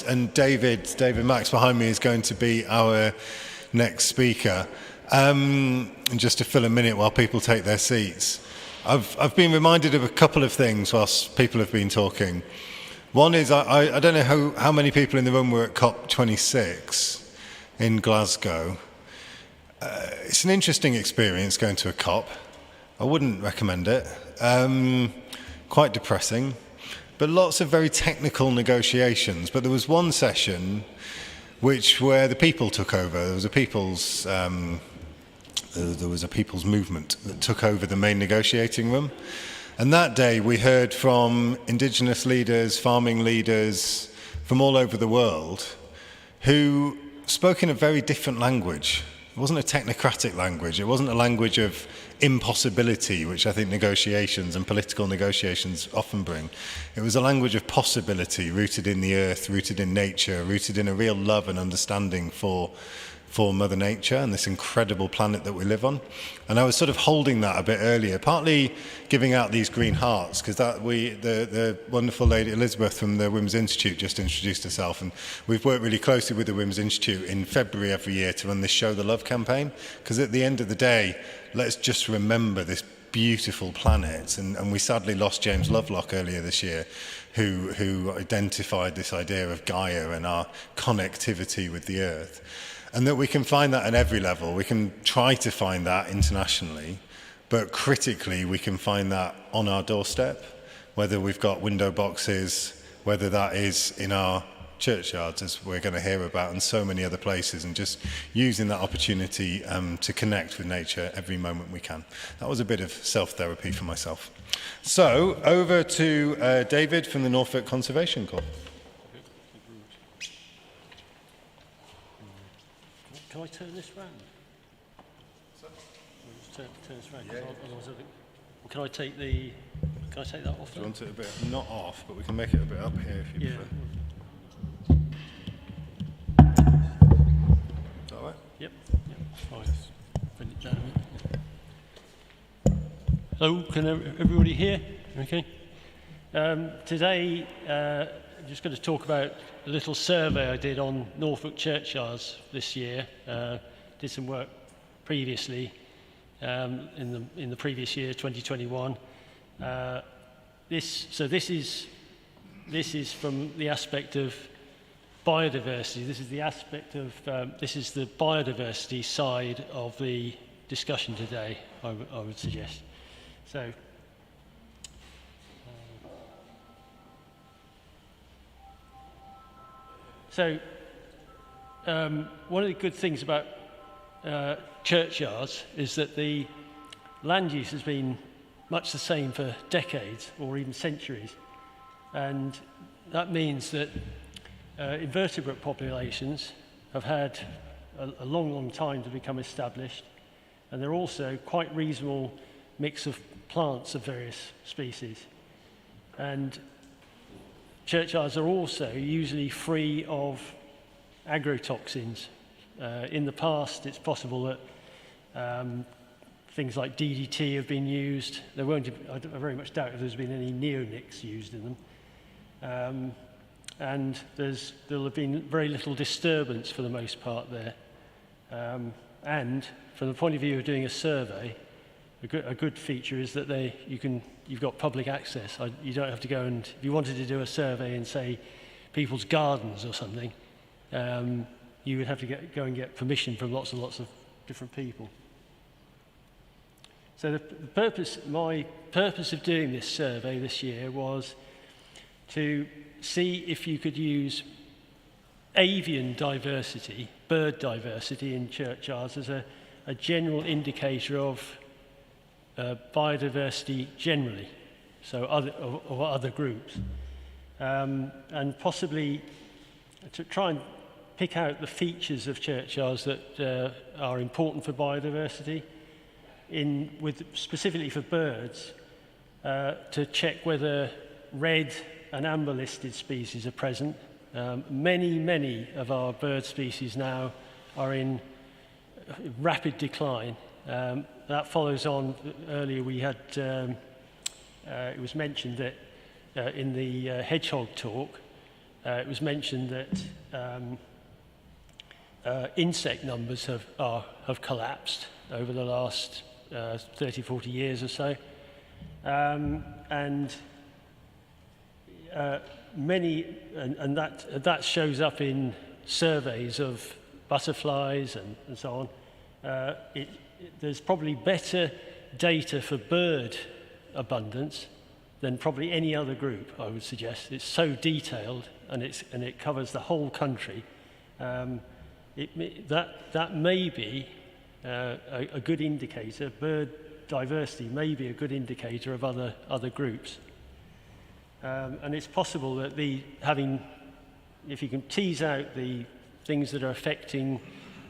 and David Max behind me is going to be our next speaker. And just to fill a minute while people take their seats, I've been reminded of a couple of things whilst people have been talking. One is, I don't know how many people in the room were at COP26 in Glasgow. It's an interesting experience going to a COP. I wouldn't recommend it. Quite depressing, but lots of very technical negotiations. But there was one session where the people took over. There was a people's movement that took over the main negotiating room. And that day we heard from indigenous leaders, farming leaders from all over the world who spoke in a very different language. It wasn't a technocratic language. It wasn't a language of impossibility, which I think negotiations and political negotiations often bring. It was a language of possibility, rooted in the earth, rooted in nature, rooted in a real love and understanding for Mother Nature and this incredible planet that we live on. And I was sort of holding that a bit earlier, partly giving out these green hearts, because the wonderful lady Elizabeth from the Women's Institute just introduced herself, and we've worked really closely with the Women's Institute in February every year to run this Show the Love campaign, because at the end of the day, let's just remember this beautiful planet. And we sadly lost James Lovelock earlier this year, who identified this idea of Gaia and our connectivity with the earth. And that we can find that at every level. We can try to find that internationally, but critically we can find that on our doorstep, whether we've got window boxes, whether that is in our churchyards, as we're going to hear about, and so many other places, and just using that opportunity to connect with nature every moment we can. That was a bit of self-therapy for myself. So, over to David from the Norfolk Conservation Corps. Can I turn this round? Turn this round. Yeah. Can I take that off? Do you want it a bit not off, but we can make it a bit up here if you prefer. Is that all right? Yep. Fine. Bring it down. Hello, can everybody hear? Okay. Today, I'm just going to talk about a little survey I did on Norfolk churchyards this year. Did some work previously in the previous year, 2021. This is from the aspect of biodiversity. This is the aspect of this is the biodiversity side of the discussion today, I would suggest. So. One of the good things about churchyards is that the land use has been much the same for decades or even centuries, and that means that invertebrate populations have had a long time to become established, and they're also quite reasonable mix of plants of various species. And churchyards are also usually free of agrotoxins. In the past, it's possible that things like DDT have been used. I very much doubt if there's been any neonics used in them. And there'll have been very little disturbance for the most part there. And from the point of view of doing a survey, a good feature is that you've got public access. You don't have to go and, if you wanted to do a survey in, say, people's gardens or something, you would have to go and get permission from lots and lots of different people. So my purpose of doing this survey this year was to see if you could use avian diversity, bird diversity in churchyards as a general indicator of biodiversity generally, so other groups, and possibly to try and pick out the features of churchyards that are important for biodiversity, specifically for birds, to check whether red and amber listed species are present. Many of our bird species now are in rapid decline. That follows on, earlier we had, it was mentioned that in the hedgehog talk, it was mentioned that insect numbers have collapsed over the last 30, 40 years or so. And that shows up in surveys of butterflies and so on. There's probably better data for bird abundance than probably any other group, I would suggest. It's so detailed and it covers the whole country. That may be a good indicator. Bird diversity may be a good indicator of other groups. And it's possible that if you can tease out the things that are affecting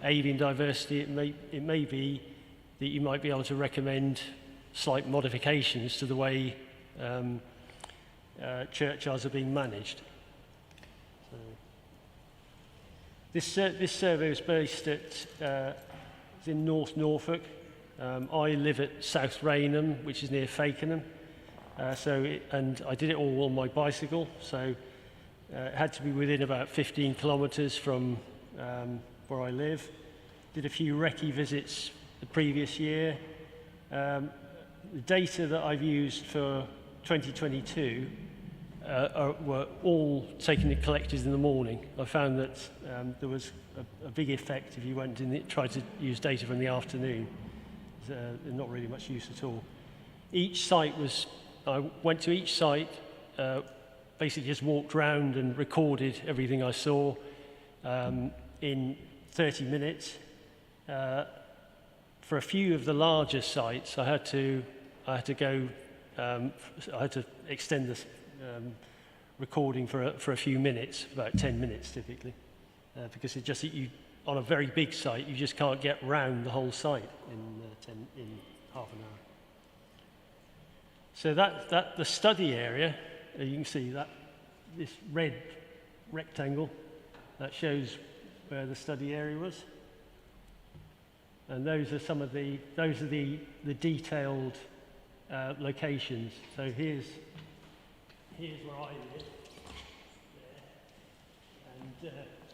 avian diversity, it may be that you might be able to recommend slight modifications to the way churchyards are being managed. So, this survey was based it's in North Norfolk. I live at South Rainham, which is near Fakenham. And I did it all on my bicycle, so it had to be within about 15 kilometres from where I live. Did a few recce visits the previous year. The data that I've used for 2022 were all taken and collected in the morning. I found that there was a big effect if you went and tried to use data from the afternoon. Not really much use at all. I went to each site, basically just walked around and recorded everything I saw in 30 minutes. For a few of the larger sites, I had to extend this recording for a few minutes, about 10 minutes typically, because on a very big site, you just can't get round the whole site in half an hour. So the study area, you can see this red rectangle, that shows where the study area was. And those are the detailed locations. So here's where I live.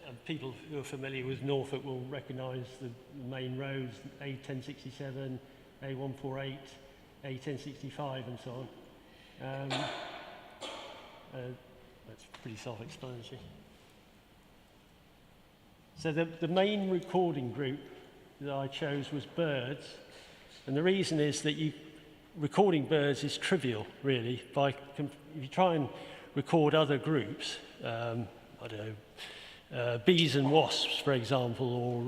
And people who are familiar with Norfolk will recognise the main roads, A1067, A148, A1065 and so on. That's pretty self-explanatory. So the main recording group that I chose was birds, and the reason is that recording birds is trivial, really. If you try and record other groups, I don't know, bees and wasps, for example, or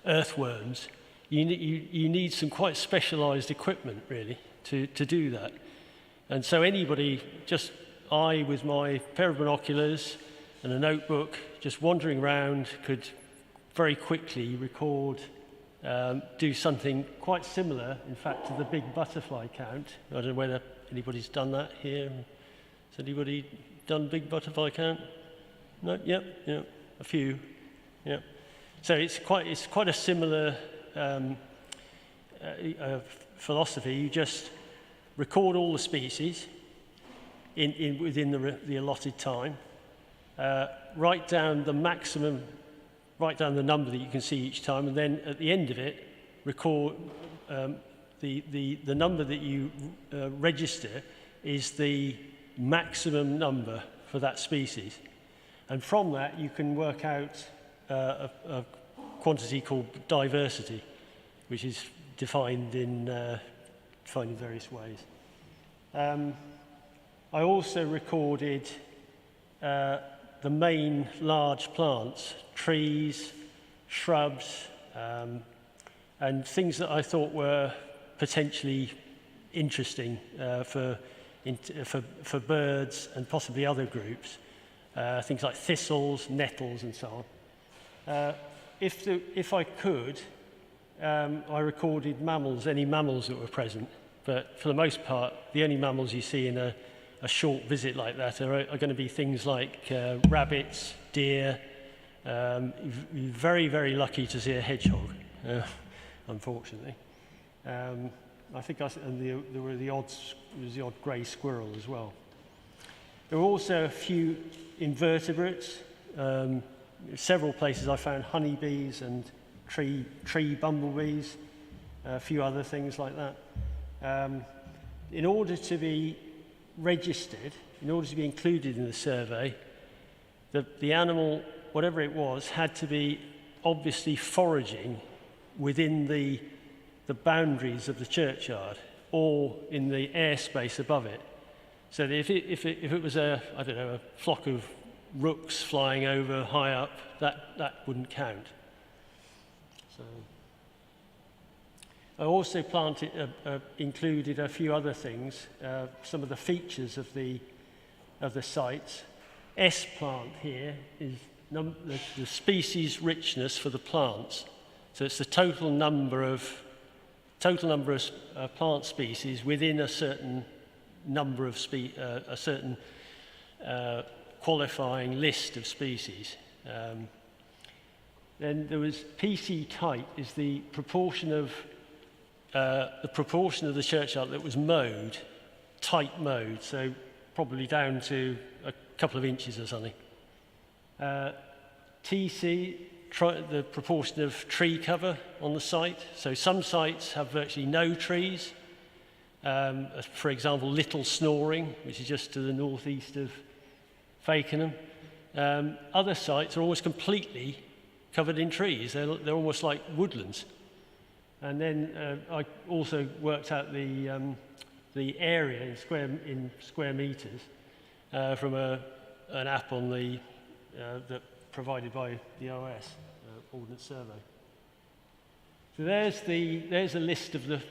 earthworms, you need some quite specialised equipment, really, to do that. And so I with my pair of binoculars and a notebook, just wandering around, could very quickly record, do something quite similar, in fact, to the big butterfly count. I don't know whether anybody's done that here. Has anybody done big butterfly count? No? Yep. A few. Yep. So it's quite a similar philosophy. You just record all the species within the allotted time, write down the number that you can see each time, and then at the end of it, record the number that you register is the maximum number for that species. And from that, you can work out a quantity called diversity, which is defined in various ways. I also recorded the main large plants, trees, shrubs, and things that I thought were potentially interesting for birds and possibly other groups, things like thistles, nettles, and so on. If I could, I recorded mammals, any mammals that were present, but for the most part, the only mammals you see in a short visit like that are going to be things like rabbits, deer. You're very, very lucky to see a hedgehog, unfortunately. I think there was the odd grey squirrel as well. There were also a few invertebrates. Several places I found honeybees and tree bumblebees, a few other things like that. In order to be registered, in order to be included in the survey, the animal, whatever it was, had to be obviously foraging within the boundaries of the churchyard or in the airspace above it. So that if it was a flock of rooks flying over high up, that wouldn't count. So I also included a few other things, some of the features of the sites. S plant here is the species richness for the plants. So it's the total number of plant species within a certain number of a certain qualifying list of species. Then there was PC tight is the proportion of the churchyard that was mowed, tight mowed, so probably down to a couple of inches or something. TC, the proportion of tree cover on the site. So some sites have virtually no trees. For example, Little Snoring, which is just to the northeast of Fakenham. Other sites are almost completely covered in trees. They're almost like woodlands. And then I also worked out the area in square meters from an app on that provided by the OS, Ordnance Survey. So there's a list of the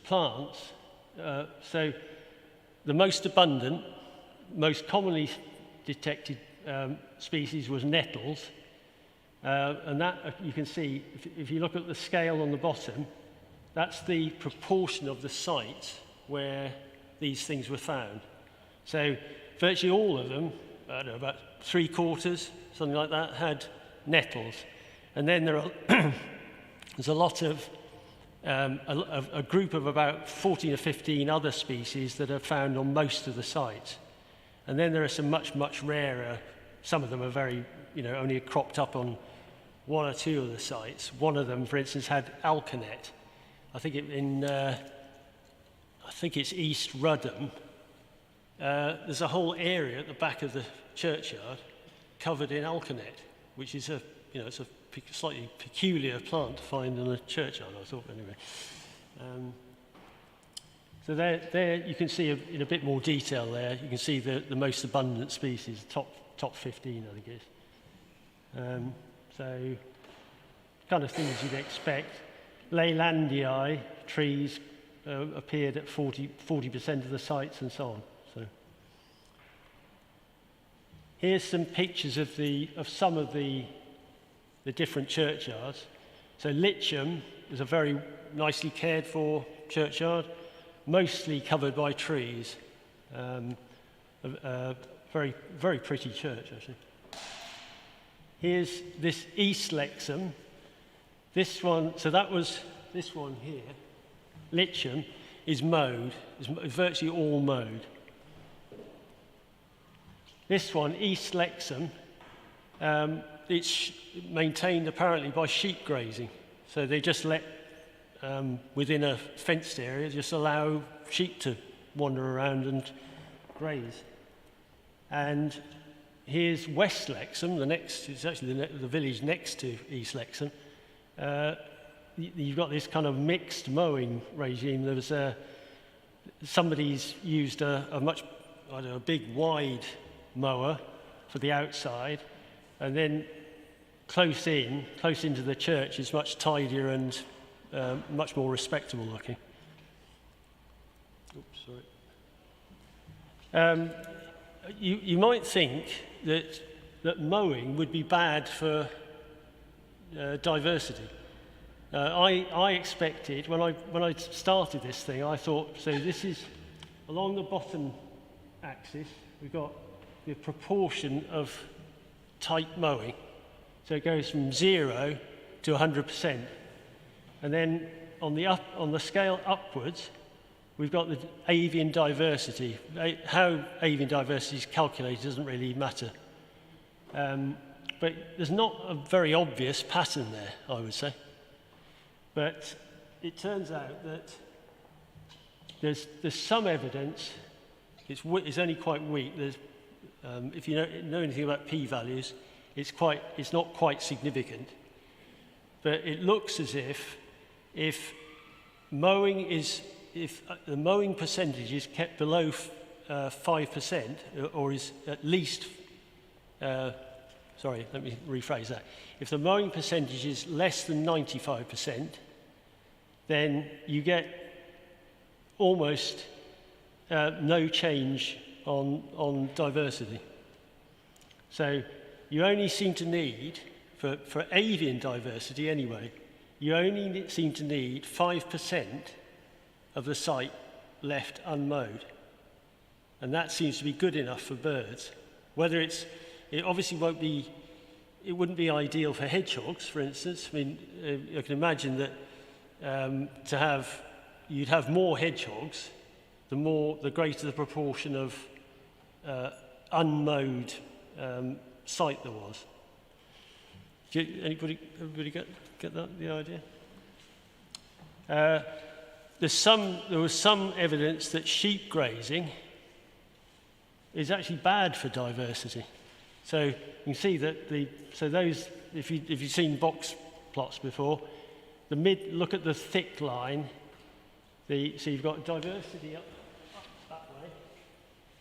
plants. So the most abundant, most commonly detected species was nettles. And that, you can see, if you look at the scale on the bottom, that's the proportion of the site where these things were found. So virtually all of them, I don't know, about 3/4, something like that, had nettles. And then there's a lot of, a group of about 14 or 15 other species that are found on most of the sites. And then there are some much, much rarer, some of them are very, only cropped up on one or two of the sites. One of them, for instance, had alkanet. I think it's East Rudham. There's a whole area at the back of the churchyard covered in alkanet, which is it's a slightly peculiar plant to find in a churchyard, I thought, anyway. So there you can see in a bit more detail there, you can see the most abundant species, top 15, I think it is. So, kind of things you'd expect. Leylandii trees appeared at 40% of the sites and so on. So, here's some pictures of some of the different churchyards. So Litcham is a very nicely cared for churchyard, mostly covered by trees. Very, very pretty church, actually. Here's this East Lexham. This one, so that was this one here. Litcham is mowed, is virtually all mowed. This one, East Lexham, it's maintained apparently by sheep grazing. So they just let, within a fenced area, just allow sheep to wander around and graze. And here's West Lexham, it's actually the village next to East Lexham. You've got this kind of mixed mowing regime. There was somebody's used a big wide mower for the outside, and then close into the church is much tidier and much more respectable looking. Oops, sorry. You might think that mowing would be bad for diversity. I expected, when I started this thing, I thought, so this is along the bottom axis, we've got the proportion of tight mowing. So it goes from 0 to 100%. And then on the scale upwards, we've got the avian diversity. How avian diversity is calculated doesn't really matter. But there's not a very obvious pattern there, I would say. But it turns out that there's some evidence. It's only quite weak. If you know anything about p-values, it's not quite significant. But it looks as if the mowing percentage is kept below 5%, or is at least, sorry, let me rephrase that. If the mowing percentage is less than 95%, then you get almost no change on diversity. So you only seem to need, for avian diversity anyway, you only seem to need 5% of the site left unmowed. And that seems to be good enough for birds. It obviously wouldn't be ideal for hedgehogs, for instance. I mean, you can imagine that you'd have more hedgehogs, the greater the proportion of unmowed site there was. Everybody get the idea? There was some evidence that sheep grazing is actually bad for diversity. So you can see that if you've seen box plots before, look at the thick line. So you've got diversity up that way.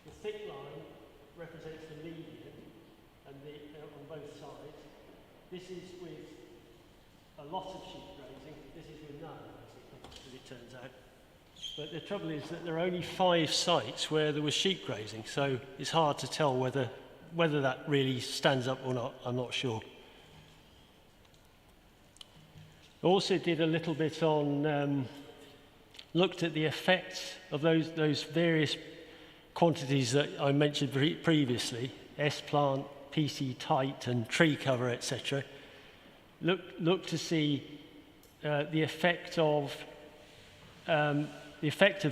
The thick line represents the median, and on both sides. This is with a lot of sheep grazing. This is with none, basically, as it turns out. But the trouble is that there are only 5 sites where there was sheep grazing, so it's hard to tell whether that really stands up or not. I'm not sure. I also did a little bit on, looked at the effects of those various quantities that I mentioned previously, S-plant, PC tight and tree cover, etc. Look to see the effect of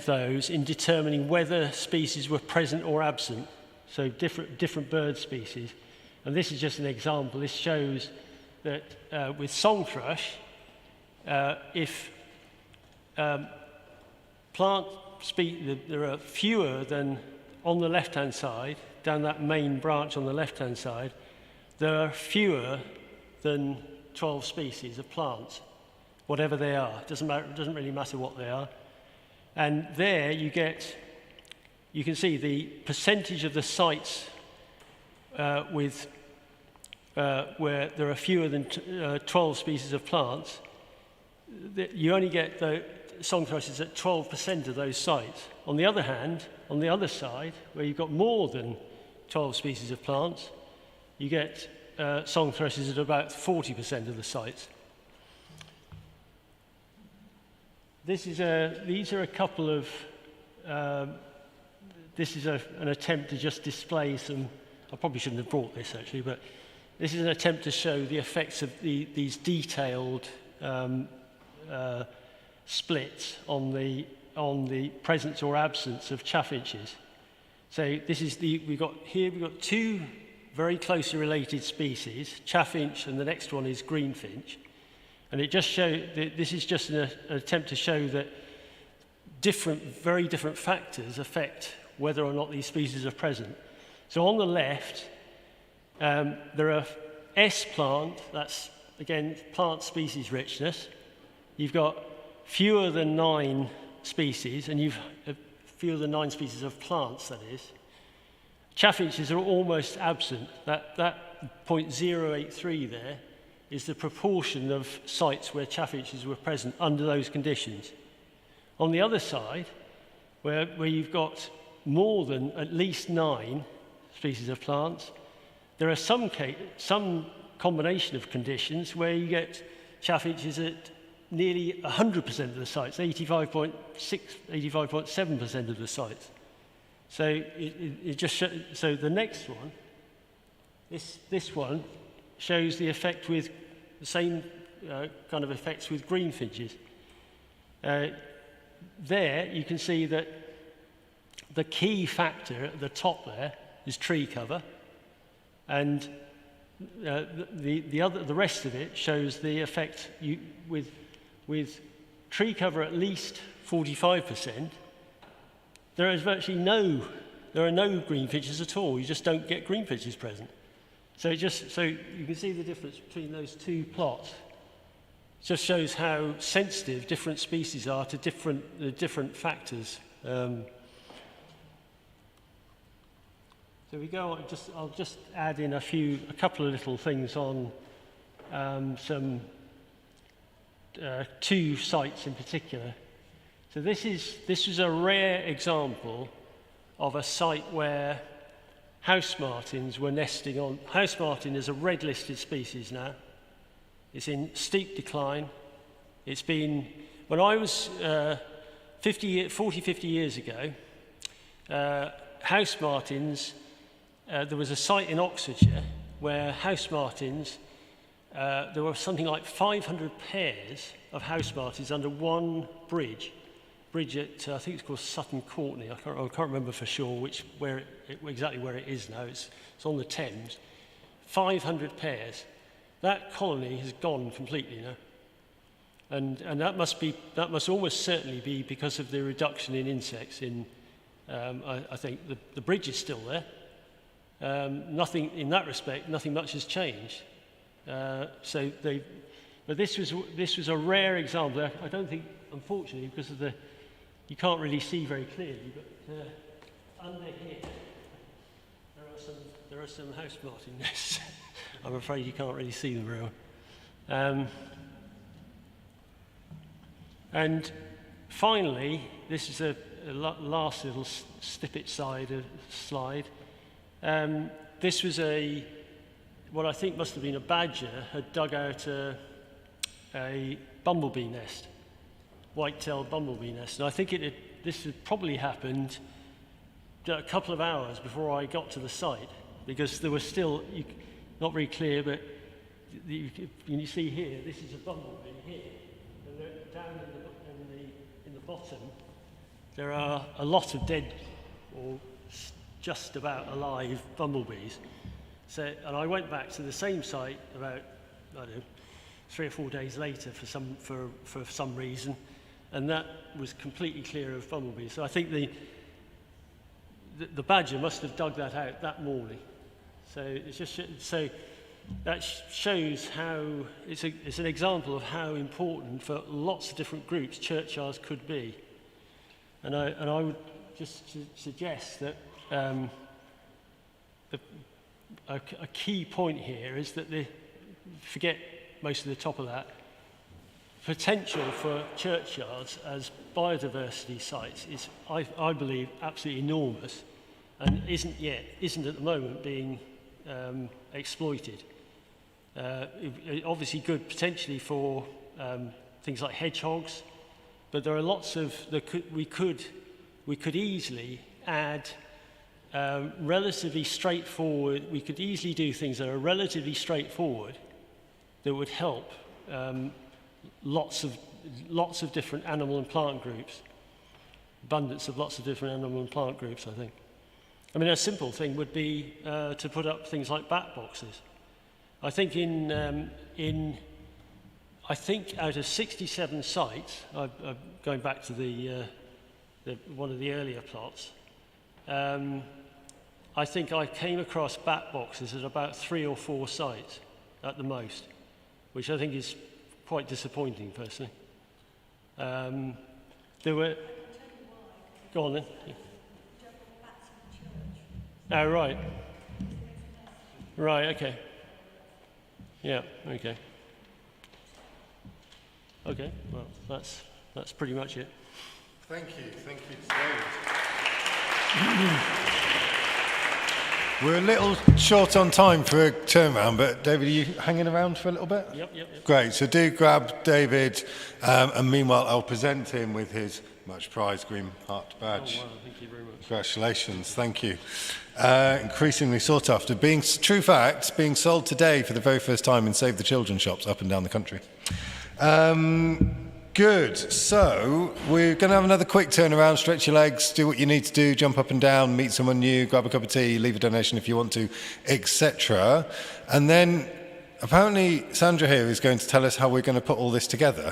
those in determining whether species were present or absent. So different bird species, and this is just an example. This shows that with song thrush, if there are fewer than on the left-hand side, down that main branch on the left-hand side, there are fewer than 12 species of plants, whatever they are. It doesn't really matter what they are. And there you can see the percentage of the sites where there are fewer than 12 species of plants. You only get the song thrushes at 12% of those sites. On the other hand, on the other side, where you've got more than 12 species of plants, you get song thrushes at about 40% of the sites. These are a couple of. This is an attempt to just display some. I probably shouldn't have brought this actually, but this is an attempt to show the effects of these detailed splits on the presence or absence of chaffinches. So this is we've got 2 very closely related species, chaffinch, and the next one is greenfinch. And it just this is just an attempt to show that very different factors affect whether or not these species are present. So on the left, there are S-plant, that's again plant species richness. You've got fewer than 9 species, and you've fewer than 9 species of plants, that is. Chaffinches are almost absent. That 0.083 there is the proportion of sites where chaffinches were present under those conditions. On the other side, where you've got more than at least 9 species of plants, there are some combination of conditions where you get chaffinches at nearly 100% of the sites, 85.6, 85.7% of the sites. So it just so the next one, this one shows the effect with the same kind of effects with greenfinches. there you can see that the key factor at the top there is tree cover, and the rest of it shows the effect with tree cover at least 45%. There are no green finches at all. You just don't get green finches present. So you can see the difference between those two plots. It just shows how sensitive different species are to different factors. So we go on. I'll just add in a couple of little things on two sites in particular. So this was a rare example of a site where house martins were nesting on. House martin is a red-listed species now. It's in steep decline. It's been, when I was 50 years ago, house martins, there was a site in Oxfordshire where house martins, there were something like 500 pairs of house martins under one bridge at, I think it's called Sutton Courtenay. I can't remember for sure exactly where it is now. It's on the Thames. 500 pairs. That colony has gone completely now. And that must almost certainly be because of the reduction in insects. I think the bridge is still there. Nothing in that respect, nothing much has changed. But this was a rare example. I don't think, unfortunately, because of you can't really see very clearly, but under here there are some house martin nests. I'm afraid you can't really see them very well. And finally, this is a last little snippet slide. This was what I think must have been a badger had dug out a bumblebee nest, white-tailed bumblebee nest. And I think this had probably happened a couple of hours before I got to the site, because there was still, not very clear, but you see here, this is a bumblebee here, and down in the bottom, there are a lot of dead or just about alive bumblebees. And I went back to the same site about, I don't know, 3 or 4 days later for some reason, and that was completely clear of bumblebees. So I think the badger must have dug that out that morning. So that shows how it's an example of how important for lots of different groups churchyards could be. And I would just suggest that a key point here is that forget most of the top of that, potential for churchyards as biodiversity sites is, I believe, absolutely enormous, and isn't at the moment being exploited. Obviously good potentially for things like hedgehogs, but there are lots of, we could easily add relatively straightforward, we could easily do things that are relatively straightforward that would help lots of different animal and plant groups, abundance of lots of different animal and plant groups, I think. I mean, a simple thing would be to put up things like bat boxes. I think I think out of 67 sites, going back to one of the earlier plots, I think I came across bat boxes at about 3 or 4 sites at the most, which I think is quite disappointing, personally. There were... Go on then. Oh, right. Right, okay. Yeah, okay. Okay, well, that's pretty much it. Thank you David. We're a little short on time for a turnaround, but David, are you hanging around for a little bit? Yep. Great, so do grab David, and meanwhile I'll present him with his much prized Green Heart badge. Oh, wow, thank you very much. Congratulations, thank you. Increasingly sought after. True fact, being sold today for the very first time in Save the Children shops up and down the country. Good. So we're going to have another quick turnaround. Stretch your legs, do what you need to do, jump up and down, meet someone new, grab a cup of tea, leave a donation if you want to, etc. And then apparently Sandra here is going to tell us how we're going to put all this together.